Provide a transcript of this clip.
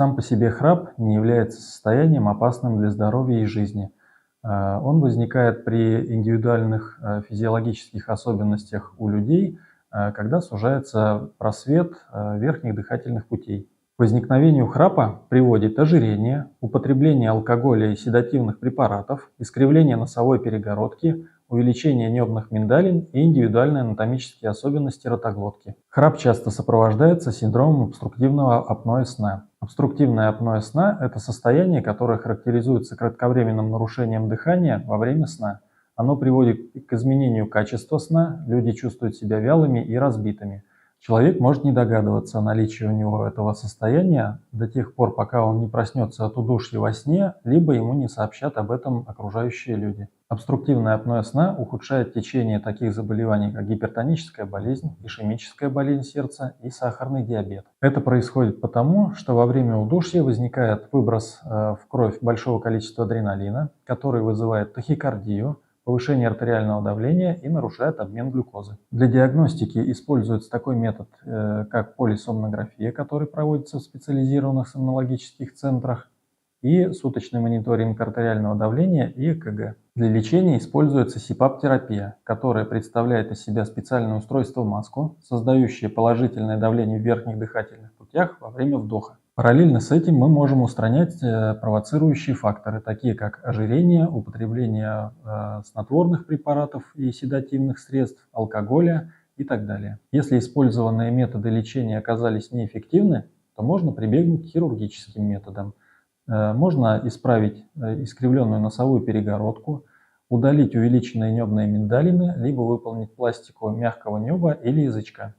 Сам по себе храп не является состоянием, опасным для здоровья и жизни. Он возникает при индивидуальных физиологических особенностях у людей, когда сужается просвет верхних дыхательных путей. К возникновению храпа приводит ожирение, употребление алкоголя и седативных препаратов, искривление носовой перегородки, увеличение небных миндалин и индивидуальные анатомические особенности ротоглотки. Храп часто сопровождается синдромом обструктивного апноэ сна. Обструктивное апноэ сна – это состояние, которое характеризуется кратковременным нарушением дыхания во время сна. Оно приводит к изменению качества сна, люди чувствуют себя вялыми и разбитыми. Человек может не догадываться о наличии у него этого состояния до тех пор, пока он не проснется от удушья во сне, либо ему не сообщат об этом окружающие люди. Обструктивное апноэ сна ухудшает течение таких заболеваний, как гипертоническая болезнь, ишемическая болезнь сердца и сахарный диабет. Это происходит потому, что во время удушья возникает выброс в кровь большого количества адреналина, который вызывает тахикардию, повышение артериального давления и нарушает обмен глюкозы. Для диагностики используется такой метод, как полисомнография, который проводится в специализированных сомнологических центрах, и суточный мониторинг артериального давления и ЭКГ. Для лечения используется СИПАП-терапия, которая представляет из себя специальное устройство-маску, создающее положительное давление в верхних дыхательных путях во время вдоха. Параллельно с этим мы можем устранять провоцирующие факторы, такие как ожирение, употребление снотворных препаратов и седативных средств, алкоголя и так далее. Если использованные методы лечения оказались неэффективны, то можно прибегнуть к хирургическим методам. Можно исправить искривленную носовую перегородку, удалить увеличенные небные миндалины, либо выполнить пластику мягкого неба или язычка.